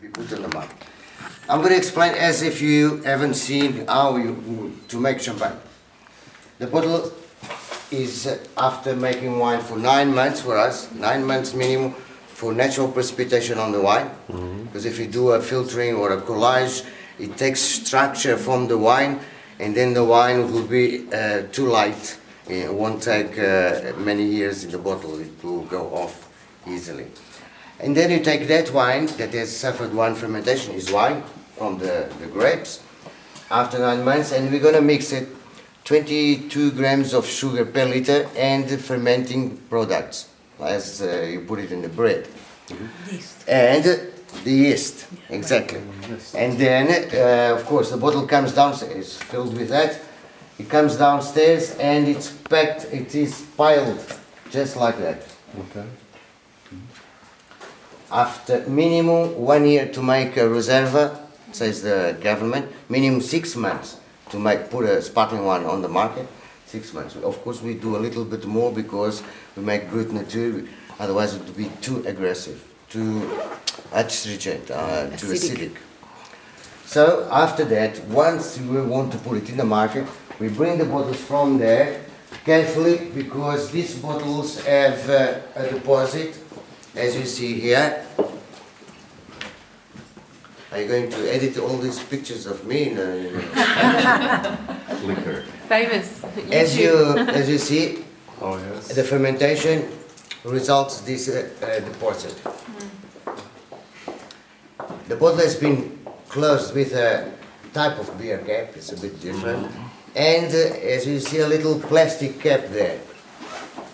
we put on the market. I'm going to explain as if you haven't seen how to make champagne. The bottle is after making wine for 9 months for us, 9 months minimum for natural precipitation on the wine. Because if you do a filtering or a collage, it takes structure from the wine, and then the wine will be too light. It won't take many years in the bottle, it will go off easily. And then you take that wine that has suffered one fermentation, is wine from the grapes, after 9 months, and we're going to mix it 22 grams of sugar per liter and fermenting products, as you put it in the bread. And the yeast, exactly. And then, of course, the bottle comes downstairs, it's filled with that. It comes downstairs and it's packed, it is piled just like that. Okay. After minimum 1 year to make a reserva, says the government, minimum 6 months to put a sparkling wine on the market, 6 months. Of course we do a little bit more because we make Brut Nature, otherwise it would be too aggressive, too astringent, too acidic. So after that, once we want to put it in the market, we bring the bottles from there carefully, because these bottles have a deposit, as you see here. Are you going to edit all these pictures of me? Liquor. Famous. As you see, Oh yes. the fermentation results this deposit. The bottle has been closed with a type of beer cap, it's a bit different. And as you see, a little plastic cap there.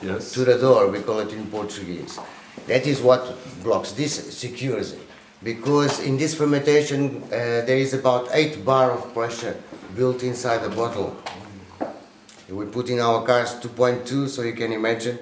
Yes. To the door, we call it in Portuguese. That is what blocks, this secures it. Because in this fermentation there is about 8 bar of pressure built inside the bottle. We put in our cars 2.2, so you can imagine,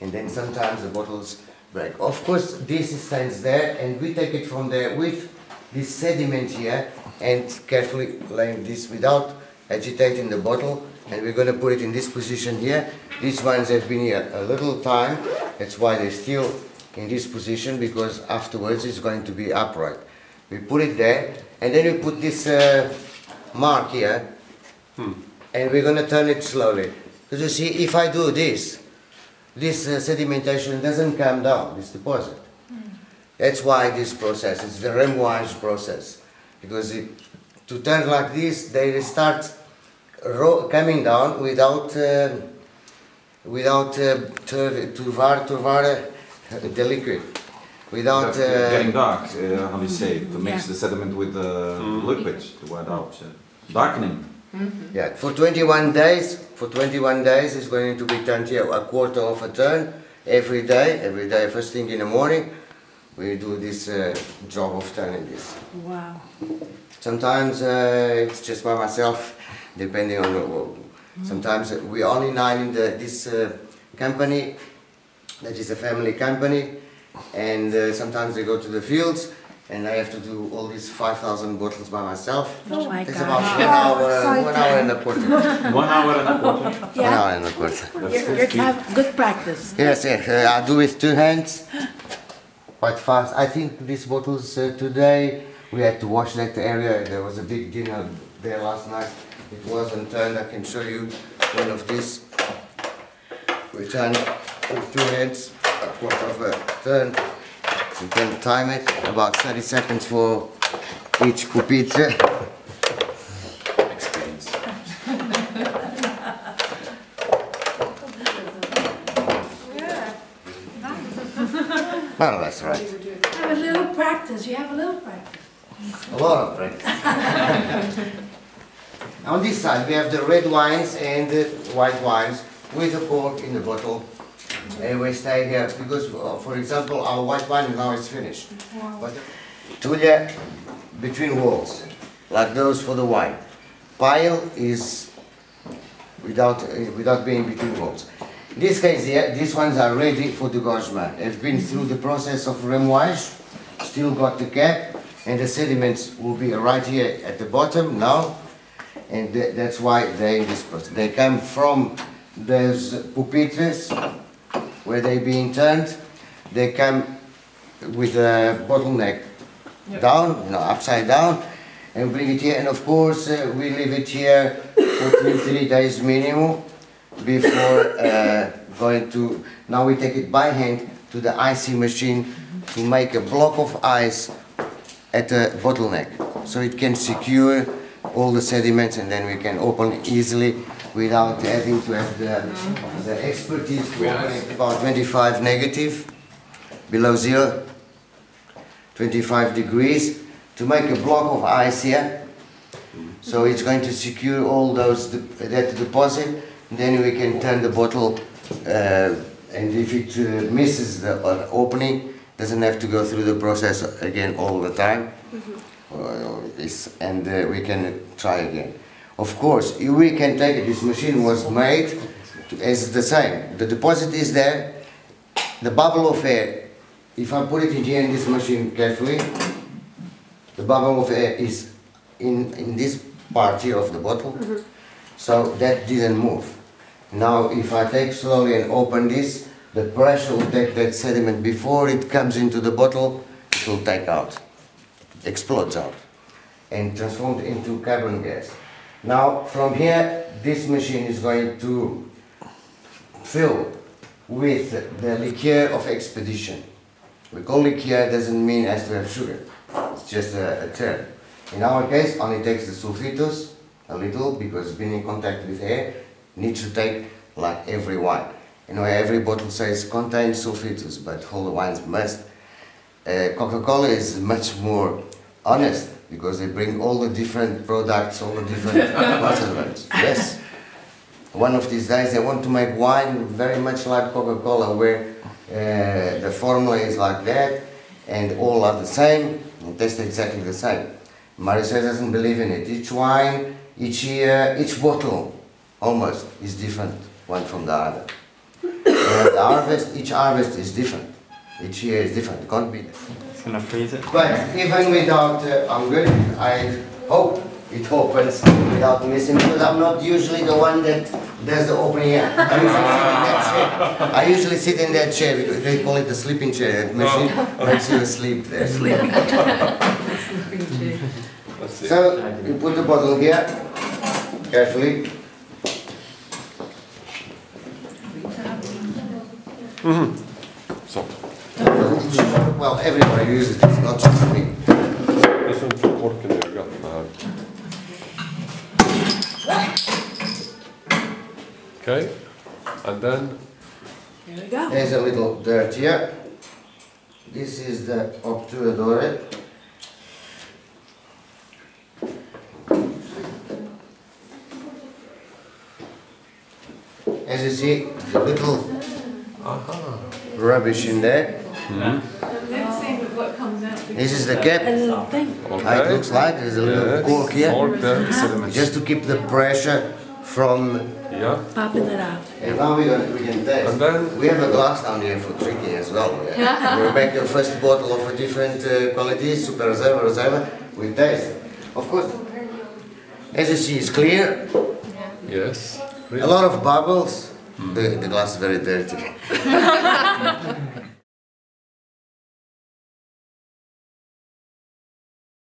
and then sometimes the bottles break. Of course this stands there, and we take it from there with this sediment here and carefully laying this without agitating the bottle, and we're going to put it in this position here. These ones have been here a little time, that's why they're still in this position, because afterwards it's going to be upright. We put it there, and then we put this mark here, and we're going to turn it slowly. Because you see, if I do this, this sedimentation doesn't come down, this deposit. That's why this process, it's the remoage process. Because to turn like this, they start coming down without turvar the liquid, without getting dark. How do you say, to mix the sediment with the liquid to white out, darkening. Yeah, for 21 days. For 21 days, it's going to be turned here a quarter of a turn every day. Every day, first thing in the morning, we do this job of turning this. Wow. Sometimes it's just by myself, depending on the. Sometimes we're only 9 in this company. That is a family company, and sometimes they go to the fields, and I have to do all these 5,000 bottles by myself. Oh my It's God. about 1 hour and a quarter. 1 hour and a quarter. Yeah. 1 hour and a quarter. You have good practice. Yes, yes, I do with 2 hands, quite fast. I think these bottles today, we had to wash that area. There was a big dinner there last night. It wasn't turned. I can show you one of these. We turn with 2 hands, a quarter of a turn. You can time it, about 30 seconds for each pupitre. Experience. Well, that's right. You have a little practice. You have a little practice. A lot of practice. On this side we have the red wines and the white wines with the cork in the bottle. And we stay here because, for example, our white wine now is finished. But Tulia between walls, like those for the wine. Pile is without being between walls. In this case here, these ones are ready for degorgement. They've been through the process of remoage, still got the cap, and the sediments will be right here at the bottom now. And that's why they're in this process. They come from those pupitres where they're being turned. They come with a bottleneck down, upside down, and bring it here. And of course, we leave it here for 3 days minimum before going to. Now we take it by hand to the icing machine to make a block of ice at the bottleneck, so it can secure all the sediments, and then we can open easily without having to have the expertise to open it about 25 negative, below zero, 25 degrees, to make a block of ice here. So it's going to secure all that deposit. Then we can turn the bottle, and if it misses the opening, doesn't have to go through the process again all the time. And we can try again. Of course, we can take it. This machine was made as the same. The deposit is there. The bubble of air, if I put it in here in this machine carefully, the bubble of air is in this part here of the bottle. So that didn't move. Now if I take slowly and open this, the pressure will take that sediment before it comes into the bottle. It will take out, explodes out, and transformed into carbon gas. Now from here, this machine is going to fill with the liqueur of expedition. We call liqueur, doesn't mean it has to have sugar. It's just a term. In our case, only takes the sulfitos a little, because it's been in contact with air. Needs to take like every wine. You know, every bottle says contains sulfitos, but all the wines must. Coca-Cola is much more honest, because they bring all the different products, all the different conservants. Yes. One of these days they want to make wine very much like Coca-Cola, where the formula is like that, and all are the same, and taste exactly the same. Marisol doesn't believe in it. Each wine, each year, each bottle, almost, is different one from the other. The harvest, each harvest is different. Each year is different. It can't be different. It's gonna freeze it. But even without hunger, I hope it opens without missing, because I'm not usually the one that does the opening here. I usually sit in that chair, because they call it the sleeping chair. That machine makes you asleep there. Sleeping. So you put the bottle here, carefully. Så. Well, everybody uses it, not just me. Jag ska inte få korken i ögat. Okay, and then Here we go. There's a little dirt here. This is the obturadore. As you see, the little rubbish in there. This is the cap. A little thing. How it looks like. There's a little cork here, Cork there. just to keep the pressure from. Yeah. Popping it out. And now we can taste. And then- we have a glass down here for drinking as well. We make the first bottle of a different quality, Super Reserva, Reserva. We taste. Of course, as you see, it's clear. Yes. A lot of bubbles. The glass is very dirty.